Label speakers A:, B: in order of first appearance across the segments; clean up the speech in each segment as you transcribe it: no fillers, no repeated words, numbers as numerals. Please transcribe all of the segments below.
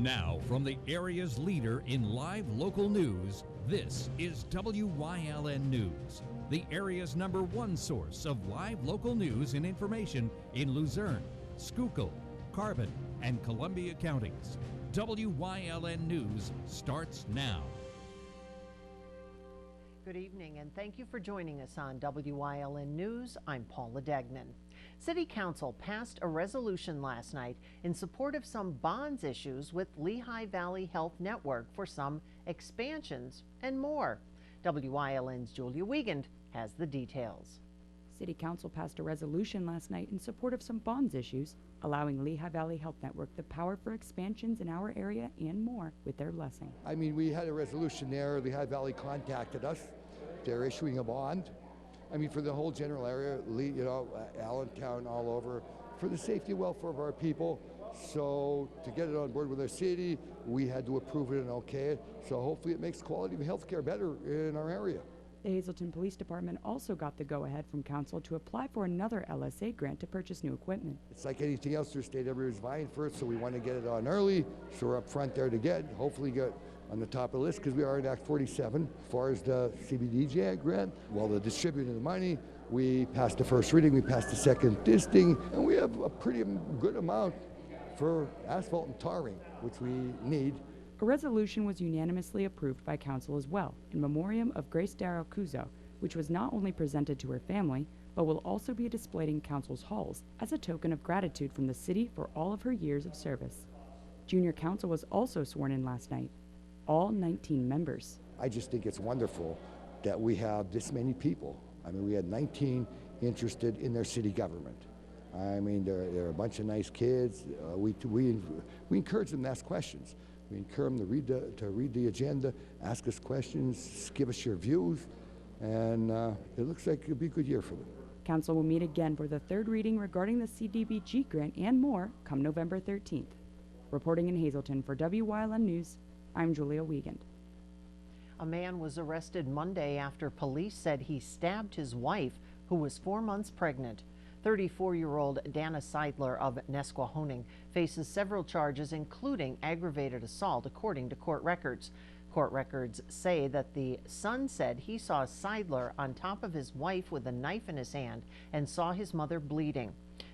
A: Now, from the area's leader in live local news, this is WYLN News, the area's #1 source of live local news and information in Luzerne, Schuylkill, Carbon, and Columbia counties. WYLN News starts now.
B: Good evening, and thank you for joining us on WYLN News. I'm Paula Degnan. City Council passed a resolution last night in support of some bonds issues with Lehigh Valley Health Network for some expansions and more. WYLN's Julia Wiegand has the details.
C: City Council passed a resolution last night in support of some bonds issues, allowing Lehigh Valley Health Network the power for expansions in our area and more with their blessing.
D: I mean, we had a resolution there. Lehigh Valley contacted us. They're issuing a bond. I mean, for the whole general area, Allentown, all over, for the safety and welfare of our people. So to get it on board with our city, we had to approve it and okay it. So hopefully it makes quality of health care better in our area.
C: The Hazleton Police Department also got the go-ahead from Council to apply for another LSA grant to purchase new equipment.
D: It's like anything else, their state everybody's vying for it, so we want to get it on early, so we're up front there to hopefully get on the top of the list, because we are in Act 47. As far as the CBDJ grant, well, the distributing the money, we passed the first reading, we passed the second listing, and we have a pretty good amount for asphalt and tarring, which we need.
C: A resolution was unanimously approved by Council as well, in memoriam of Grace Darrow Cuzo, which was not only presented to her family, but will also be displayed in Council's halls as a token of gratitude from the city for all of her years of service. Junior Council was also sworn in last night, all 19 members.
D: I just think it's wonderful that we have this many people. I mean, we had 19 interested in their city government. I mean, they're a bunch of nice kids. We encourage them to ask questions. We encourage them to read the agenda, ask us questions, give us your views, and it looks like it'll be a good year for them.
C: Council will meet again for the third reading regarding the CDBG grant and more come November 13th. Reporting in Hazleton for WYLN News, I'm Julia Wiegand.
B: A man was arrested Monday after police said he stabbed his wife, who was 4 months pregnant. 34-year-old Dana Seidler of Nesquehoning faces several charges, including aggravated assault, according to court records. Court records say that the son said he saw Seidler on top of his wife with a knife in his hand and saw his mother bleeding.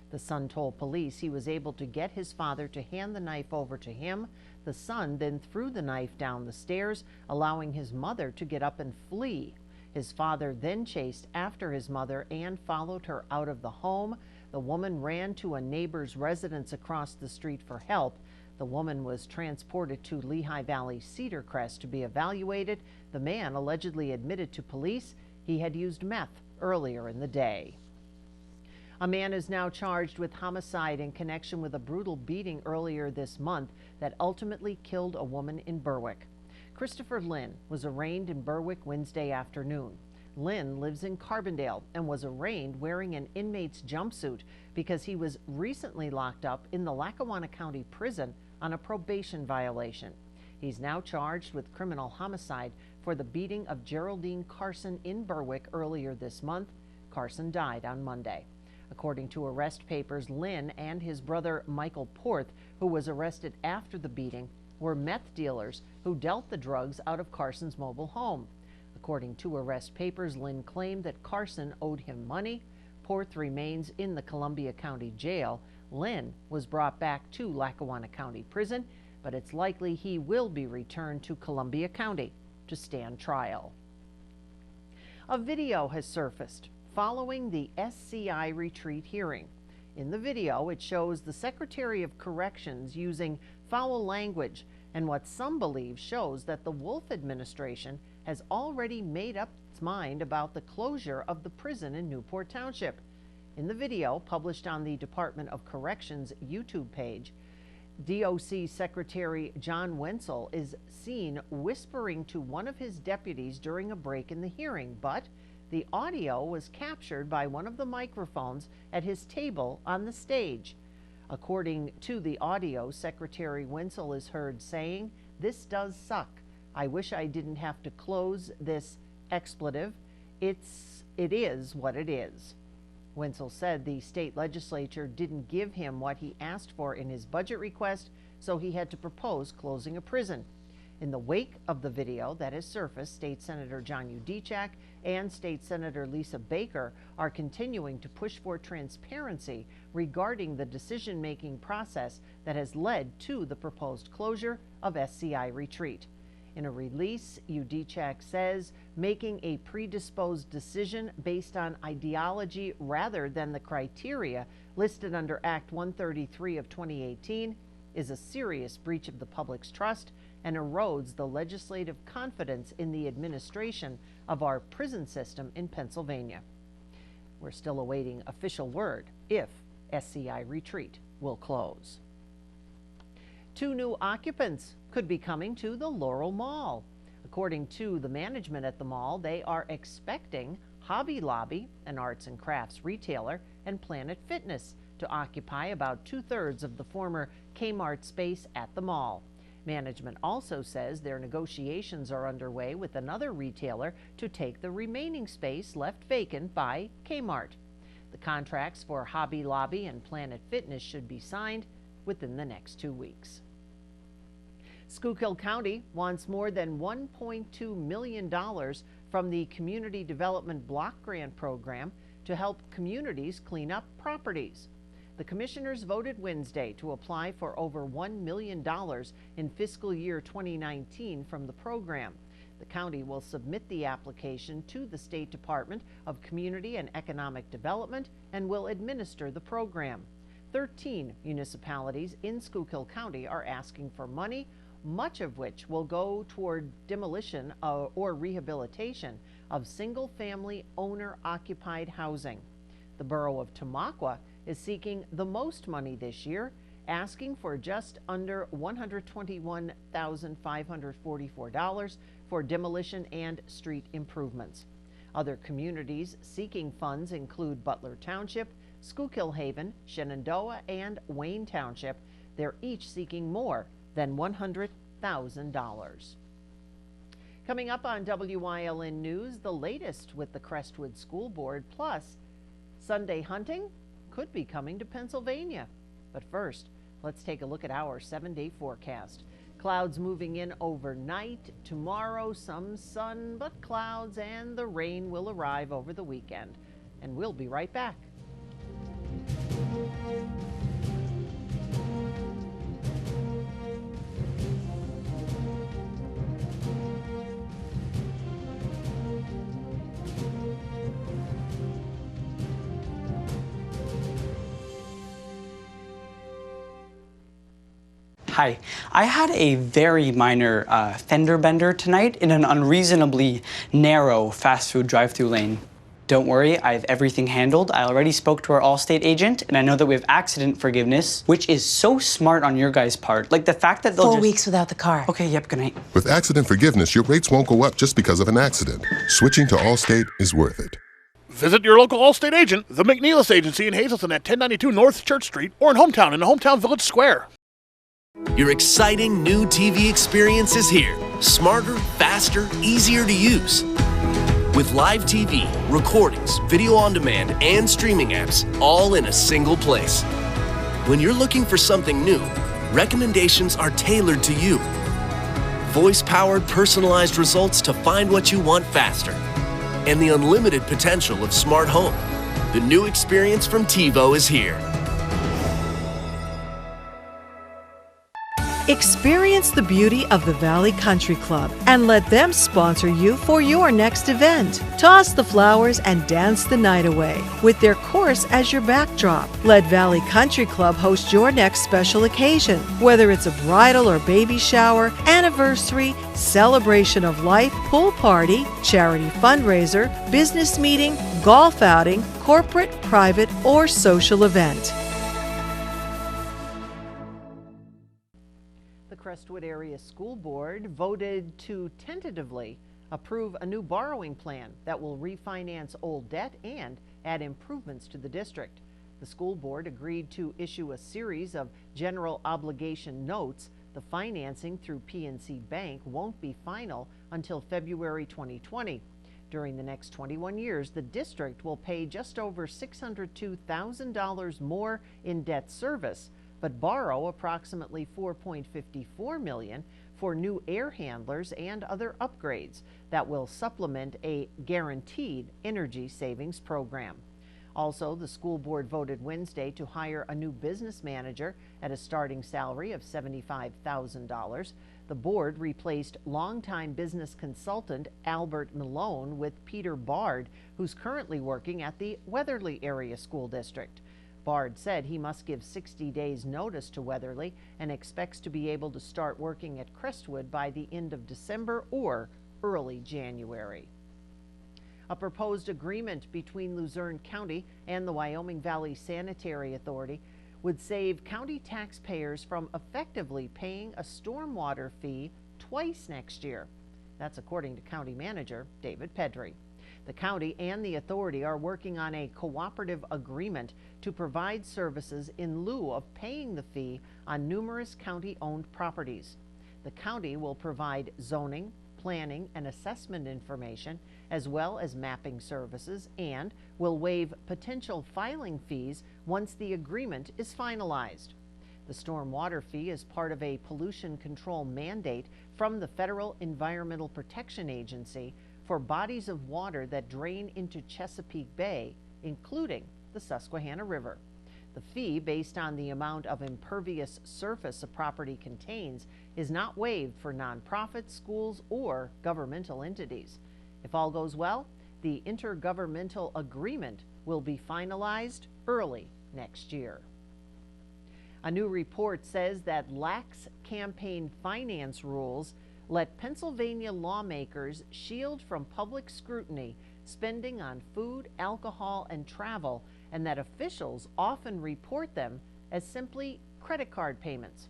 B: The son told police he was able to get his father to hand the knife over to him. The son then threw the knife down the stairs, allowing his mother to get up and flee. His father then chased after his mother and followed her out of the home. The woman ran to a neighbor's residence across the street for help. The woman was transported to Lehigh Valley Cedar Crest to be evaluated. The man allegedly admitted to police he had used meth earlier in the day. A man is now charged with homicide in connection with a brutal beating earlier this month that ultimately killed a woman in Berwick. Christopher Lynn was arraigned in Berwick Wednesday afternoon. Lynn lives in Carbondale and was arraigned wearing an inmate's jumpsuit because he was recently locked up in the Lackawanna County Prison on a probation violation. He's now charged with criminal homicide for the beating of Geraldine Carson in Berwick earlier this month. Carson died on Monday. According to arrest papers, Lynn and his brother Michael Porth, who was arrested after the beating, were meth dealers who dealt the drugs out of Carson's mobile home. According to arrest papers, Lynn claimed that Carson owed him money. Porth remains in the Columbia County Jail. Lynn was brought back to Lackawanna County Prison, but it's likely he will be returned to Columbia County to stand trial. A video has surfaced following the SCI retreat hearing. In the video, it shows the Secretary of Corrections using foul language, and what some believe shows that the Wolf administration has already made up its mind about the closure of the prison in Newport Township. In the video, published on the Department of Corrections YouTube page, DOC Secretary John Wenzel is seen whispering to one of his deputies during a break in the hearing, but the audio was captured by one of the microphones at his table on the stage. According to the audio, Secretary Wenzel is heard saying, "This does suck. I wish I didn't have to close this expletive. It is what it is." Wenzel said the state legislature didn't give him what he asked for in his budget request, so he had to propose closing a prison. In the wake of the video that has surfaced, State Senator John Udicak and State Senator Lisa Baker are continuing to push for transparency regarding the decision-making process that has led to the proposed closure of SCI Retreat. In a release, Udicak says making a predisposed decision based on ideology rather than the criteria listed under Act 133 of 2018 is a serious breach of the public's trust and erodes the legislative confidence in the administration of our prison system in Pennsylvania. We're still awaiting official word if SCI Retreat will close. 2 new occupants could be coming to the Laurel Mall. According to the management at the mall, they are expecting Hobby Lobby, an arts and crafts retailer, and Planet Fitness to occupy about 2/3 of the former Kmart space at the mall. Management also says their negotiations are underway with another retailer to take the remaining space left vacant by Kmart. The contracts for Hobby Lobby and Planet Fitness should be signed within the next 2 weeks. Schuylkill County wants more than $1.2 million from the Community Development Block Grant Program to help communities clean up properties. The commissioners voted Wednesday to apply for over $1 million in fiscal year 2019 from the program. The county will submit the application to the State Department of Community and Economic Development and will administer the program. 13 municipalities in Schuylkill County are asking for money, much of which will go toward demolition or rehabilitation of single-family owner-occupied housing. The borough of Tamaqua is seeking the most money this year, asking for just under $121,544 for demolition and street improvements. Other communities seeking funds include Butler Township, Schuylkill Haven, Shenandoah, and Wayne Township. They're each seeking more than $100,000. Coming up on WYLN News, the latest with the Crestwood School Board, plus Sunday hunting could be coming to Pennsylvania. But first, let's take a look at our 7-day forecast. Clouds moving in overnight. Tomorrow, some sun, but clouds, and the rain will arrive over the weekend. And we'll be right back.
E: Hi, I had a very minor fender bender tonight in an unreasonably narrow fast food drive-through lane. Don't worry, I have everything handled. I already spoke to our Allstate agent, and I know that we have accident forgiveness, which is so smart on your guys' part. Like the fact that they'll
F: 4 weeks without the car.
E: Okay, yep, good night.
G: With accident forgiveness, your rates won't go up just because of an accident. Switching to Allstate is worth it.
H: Visit your local Allstate agent, the McNeilis Agency in Hazleton at 1092 North Church Street, or in Hometown in the Hometown Village Square.
I: Your exciting new TV experience is here. Smarter, faster, easier to use. With live TV, recordings, video on demand, and streaming apps, all in a single place. When you're looking for something new, recommendations are tailored to you. Voice-powered, personalized results to find what you want faster. And the unlimited potential of smart home. The new experience from TiVo is here.
J: Experience the beauty of the Valley Country Club and let them sponsor you for your next event. Toss the flowers and dance the night away with their course as your backdrop. Let Valley Country Club host your next special occasion, whether it's a bridal or baby shower, anniversary, celebration of life, pool party, charity fundraiser, business meeting, golf outing, corporate, private, or social event.
B: Crestwood Area School Board voted to tentatively approve a new borrowing plan that will refinance old debt and add improvements to the district. The school board agreed to issue a series of general obligation notes. The financing through PNC Bank won't be final until February 2020. During the next 21 years, the district will pay just over $602,000 more in debt service, but borrow approximately $4.54 million for new air handlers and other upgrades that will supplement a guaranteed energy savings program. Also, the school board voted Wednesday to hire a new business manager at a starting salary of $75,000. The board replaced longtime business consultant Albert Malone with Peter Bard, who's currently working at the Weatherly Area School District. Bard said he must give 60 days notice to Weatherly and expects to be able to start working at Crestwood by the end of December or early January. A proposed agreement between Luzerne County and the Wyoming Valley Sanitary Authority would save county taxpayers from effectively paying a stormwater fee twice next year. That's according to County Manager David Pedry. The county and the authority are working on a cooperative agreement to provide services in lieu of paying the fee on numerous county-owned properties. The county will provide zoning, planning, and assessment information, as well as mapping services, and will waive potential filing fees once the agreement is finalized. The stormwater fee is part of a pollution control mandate from the Federal Environmental Protection Agency for bodies of water that drain into Chesapeake Bay, including the Susquehanna River. The fee, based on the amount of impervious surface a property contains, is not waived for nonprofits, schools, or governmental entities. If all goes well, the intergovernmental agreement will be finalized early next year. A new report says that lax campaign finance rules let Pennsylvania lawmakers shield from public scrutiny spending on food, alcohol, and travel, and that officials often report them as simply credit card payments.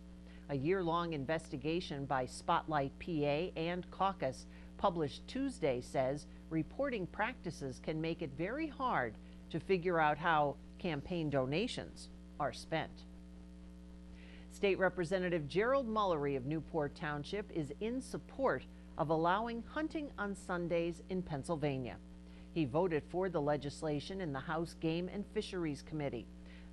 B: A year-long investigation by Spotlight PA and Caucus published Tuesday says reporting practices can make it very hard to figure out how campaign donations are spent. State Representative Gerald Mullery of Newport Township is in support of allowing hunting on Sundays in Pennsylvania. He voted for the legislation in the House Game and Fisheries Committee.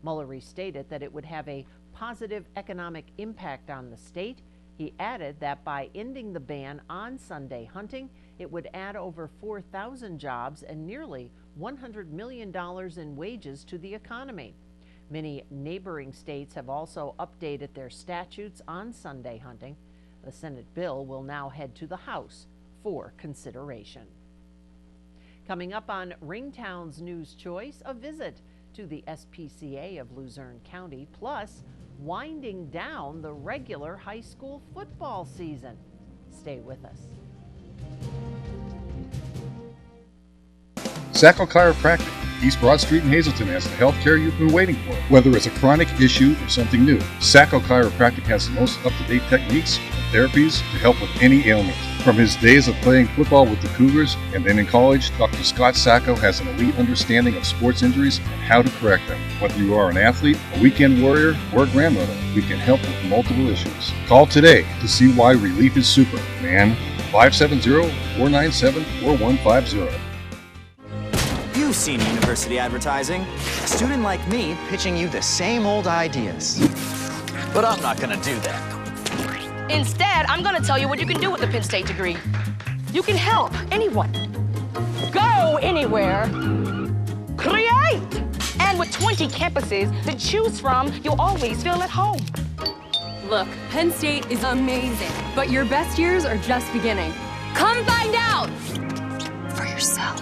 B: Mullery stated that it would have a positive economic impact on the state. He added that by ending the ban on Sunday hunting, it would add over 4,000 jobs and nearly $100 million in wages to the economy. Many neighboring states have also updated their statutes on Sunday hunting. The Senate bill will now head to the House for consideration. Coming up on Ringtown's News Choice, a visit to the SPCA of Luzerne County, plus winding down the regular high school football season. Stay with us.
F: Sacco Chiropractic, East Broad Street in Hazleton, has the health care you've been waiting for. Whether it's a chronic issue or something new, Sacco Chiropractic has the most up-to-date techniques and therapies to help with any ailment. From his days of playing football with the Cougars and then in college, Dr. Scott Sacco has an elite understanding of sports injuries and how to correct them. Whether you are an athlete, a weekend warrior, or a grandmother, we can help with multiple issues. Call today to see why relief is super, man. 570-497-4150.
K: You've seen university advertising. A student like me pitching you the same old ideas. But I'm not gonna do that.
L: Instead, I'm gonna tell you what you can do with a Pitt State degree. You can help anyone. Go anywhere. Create! And with 20 campuses to choose from, you'll always feel at home.
M: Look, Penn State is amazing, but your best years are just beginning. Come find out for yourself.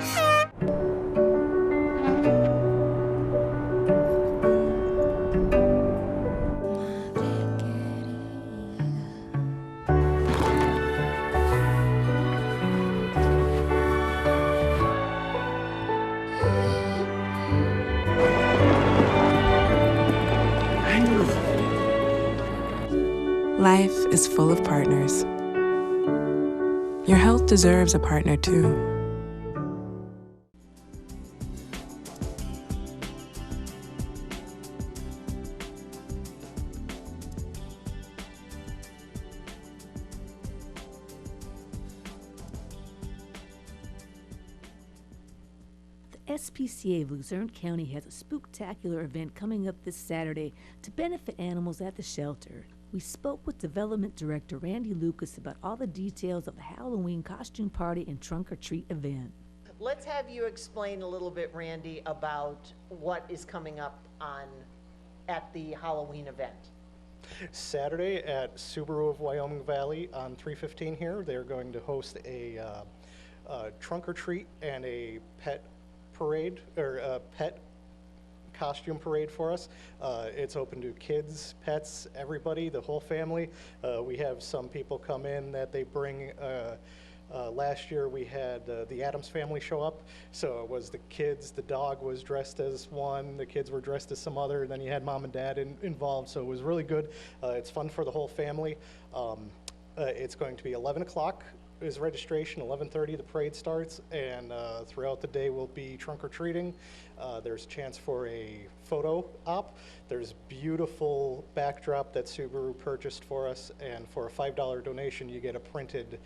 N: Life is full of partners. Your health deserves a partner too.
O: SPCA of Luzerne County has a spooktacular event coming up this Saturday to benefit animals at the shelter. We spoke with Development Director Randy Lucas about all the details of the Halloween costume party and trunk or treat event.
B: Let's have you explain a little bit, Randy, about what is coming up at the Halloween event.
P: Saturday at Subaru of Wyoming Valley on 315 here, they're going to host a trunk or treat and a pet parade, or a pet costume parade for us. It's open to kids, pets, everybody, the whole family. We have some people come in that they bring. Last year we had the Addams family show up, so it was the kids, the dog was dressed as one, the kids were dressed as some other, and then you had mom and dad involved, so it was really good. It's fun for the whole family. It's going to be 11 o'clock is registration, 11:30 the parade starts, and throughout the day will be trunk or treating. There's a chance for a photo op. There's beautiful backdrop that Subaru purchased for us, and for a $5 donation you get a printed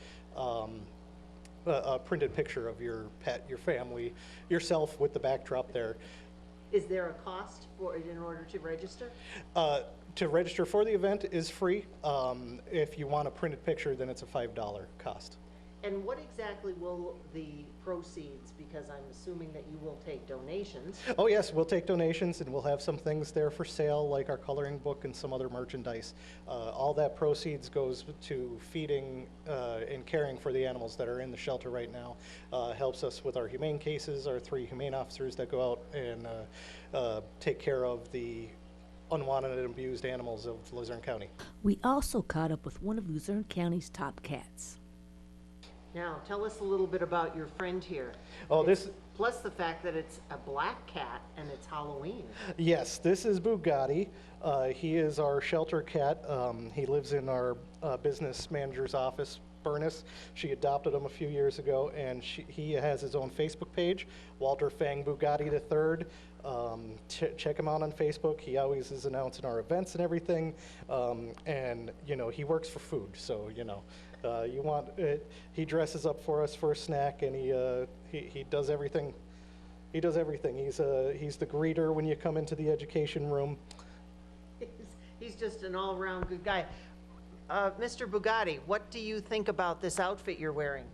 P: picture of your pet, your family, yourself with the backdrop there.
B: Is there a cost for it in order to register?
P: To register for the event is free. If you want a printed picture, then it's a $5 cost.
B: And what exactly will the proceeds, because I'm assuming that you will take donations.
P: Oh yes, we'll take donations, and we'll have some things there for sale, like our coloring book and some other merchandise. All that proceeds goes to feeding and caring for the animals that are in the shelter right now. Helps us with our humane cases, our 3 humane officers that go out and take care of the unwanted and abused animals of Luzerne County.
O: We also caught up with one of Luzerne County's top cats.
B: Now, tell us a little bit about your friend here.
P: Oh,
B: Plus the fact that it's a black cat and it's Halloween.
P: Yes, this is Bugatti. He is our shelter cat. He lives in our business manager's office, Bernice. She adopted him a few years ago, and he has his own Facebook page, Walter Fang Bugatti III. Check him out on Facebook. He always is announcing our events and everything. And, he works for food, so, you want it. He dresses up for us for a snack, and he does everything. He does everything. He's the greeter when you come into the education room.
B: He's just an all-around good guy. Mr. Bugatti, what do you think about this outfit you're wearing?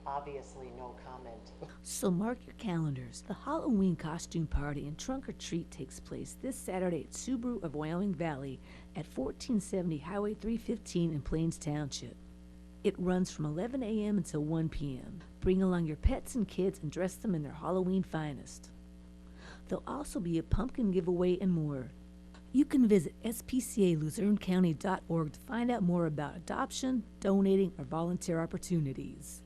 B: Obviously, no comment.
O: So mark your calendars. The Halloween costume party and trunk or treat takes place this Saturday at Subaru of Wyoming Valley at 1470 Highway 315 in Plains Township. It runs from 11 a.m. until 1 p.m. Bring along your pets and kids and dress them in their Halloween finest. There'll also be a pumpkin giveaway and more. You can visit spcaluzernecounty.org to find out more about adoption, donating, or volunteer opportunities.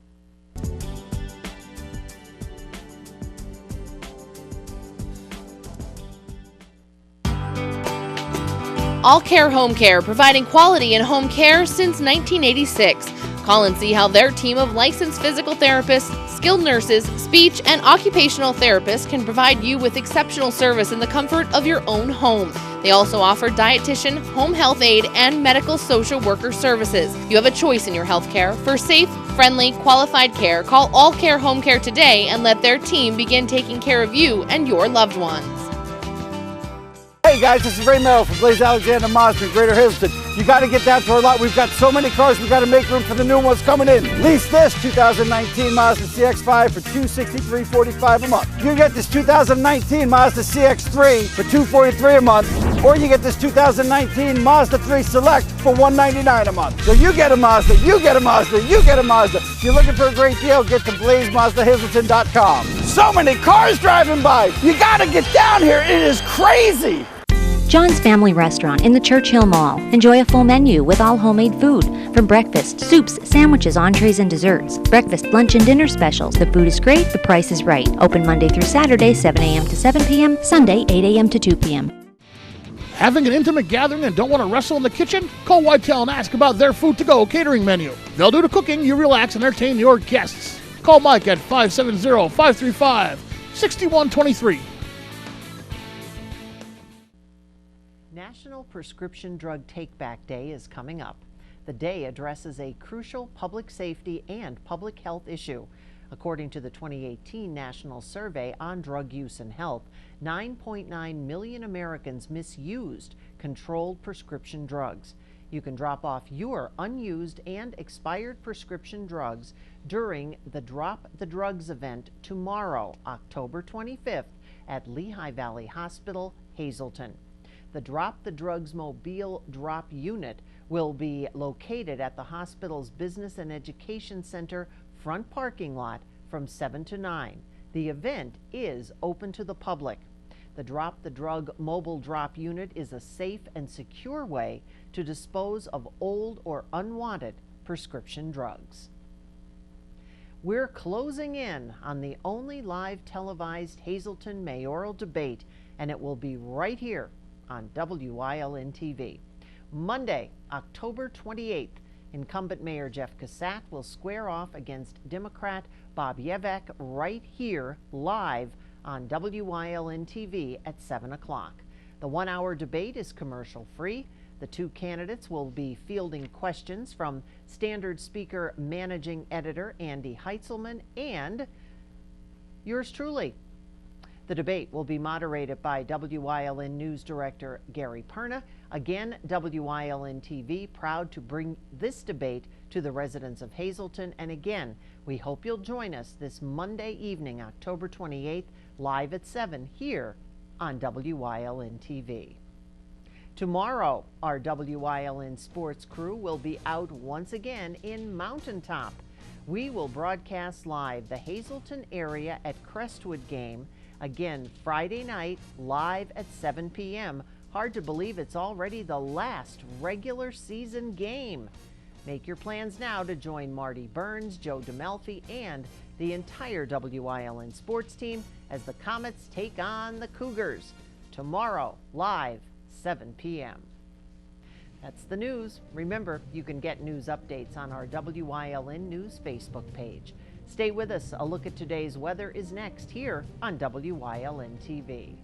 Q: AllCare Home Care, providing quality in home care since 1986. Call and see how their team of licensed physical therapists, skilled nurses, speech, and occupational therapists can provide you with exceptional service in the comfort of your own home. They also offer dietitian, home health aide, and medical social worker services. You have a choice in your health care. For safe, friendly, qualified care, call AllCare Home Care today and let their team begin taking care of you and your loved ones.
R: Hey guys, this is Ray Merrill from Blaze Alexander Mazda in Greater Hazelton. You got to get down to our lot. We've got so many cars, we've got to make room for the new ones coming in. Lease this 2019 Mazda CX-5 for $263.45 a month. You get this 2019 Mazda CX-3 for $243 a month, or you get this 2019 Mazda 3 Select for $199 a month. So you get a Mazda, you get a Mazda, you get a Mazda. If you're looking for a great deal, get to BlazeMazdaHazelton.com. So many cars driving by. You got to get down here. It is crazy.
S: John's Family Restaurant in the Churchill Mall. Enjoy a full menu with all homemade food. From breakfast, soups, sandwiches, entrees, and desserts. Breakfast, lunch, and dinner specials. The food is great, the price is right. Open Monday through Saturday, 7 a.m. to 7 p.m., Sunday, 8 a.m. to 2 p.m.
H: Having an intimate gathering and don't want to wrestle in the kitchen? Call Whitetail and ask about their food-to-go catering menu. They'll do the cooking, you relax, and entertain your guests. Call Mike at 570-535-6123.
B: National Prescription Drug Take-Back Day is coming up. The day addresses a crucial public safety and public health issue. According to the 2018 National Survey on Drug Use and Health, 9.9 million Americans misused controlled prescription drugs. You can drop off your unused and expired prescription drugs during the Drop the Drugs event tomorrow, October 25th, at Lehigh Valley Hospital, Hazleton. The Drop the Drugs mobile drop unit will be located at the hospital's Business and Education Center front parking lot from 7 to 9. The event is open to the public. The Drop the Drug mobile drop unit is a safe and secure way to dispose of old or unwanted prescription drugs. We're closing in on the only live televised Hazleton mayoral debate, and it will be right here on Wyln TV. Monday, October 28th, incumbent Mayor Jeff Cassatt will square off against Democrat Bob Yevek right here live on Wyln TV at 7 o'clock. The one-hour debate is commercial-free. The two candidates will be fielding questions from Standard Speaker Managing Editor Andy Heitzelman and yours truly. The debate will be moderated by WYLN News Director Gary Perna. Again, WYLN TV proud to bring this debate to the residents of Hazleton. And again, we hope you'll join us this Monday evening, October 28th, live at 7 here on WYLN TV. Tomorrow, our WYLN sports crew will be out once again in Mountaintop. We will broadcast live the Hazleton area at Crestwood game. Again, Friday night, live at 7 p.m. Hard to believe it's already the last regular season game. Make your plans now to join Marty Burns, Joe DeMelfi, and the entire WYLN sports team as the Comets take on the Cougars. Tomorrow, live, 7 p.m. That's the news. Remember, you can get news updates on our WYLN News Facebook page. Stay with us. A look at today's weather is next here on WYLN TV.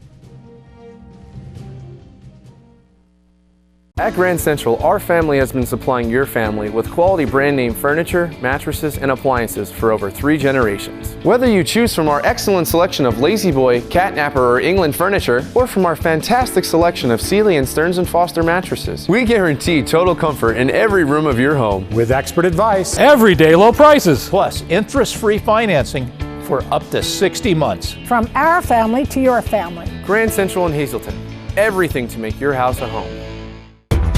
T: At Grand Central, our family has been supplying your family with quality brand name furniture, mattresses, and appliances for over 3 generations. Whether you choose from our excellent selection of Lazy Boy, Catnapper, or England furniture, or from our fantastic selection of Sealy and Stearns & Foster mattresses, we guarantee total comfort in every room of your home.
U: With expert advice, everyday low prices, plus interest-free financing for up to 60 months.
V: From our family to your family.
T: Grand Central in Hazleton. Everything to make your house a home.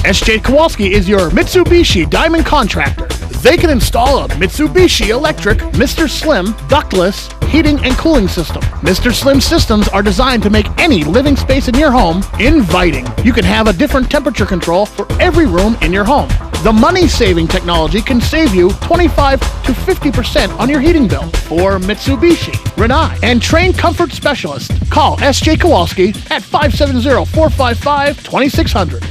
H: SJ Kowalski is your Mitsubishi Diamond Contractor. They can install a Mitsubishi electric Mr. Slim ductless heating and cooling system. Mr. Slim systems are designed to make any living space in your home inviting. You can have a different temperature control for every room in your home. The money-saving technology can save you 25 to 50% on your heating bill. For Mitsubishi, Renai, and trained comfort specialists, call SJ Kowalski at 570-455-2600.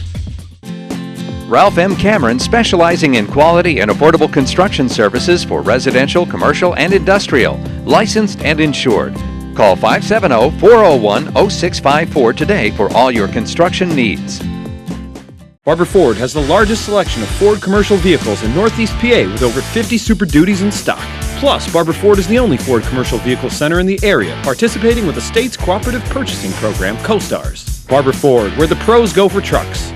W: Ralph M. Cameron, specializing in quality and affordable construction services for residential, commercial, and industrial, licensed and insured. Call 570-401-0654 today for all your construction needs.
X: Barbour Ford has the largest selection of Ford commercial vehicles in Northeast PA with over 50 Super Duties in stock. Plus, Barbour Ford is the only Ford commercial vehicle center in the area, participating with the state's cooperative purchasing program, CoStars. Barbour Ford, where the pros go for trucks.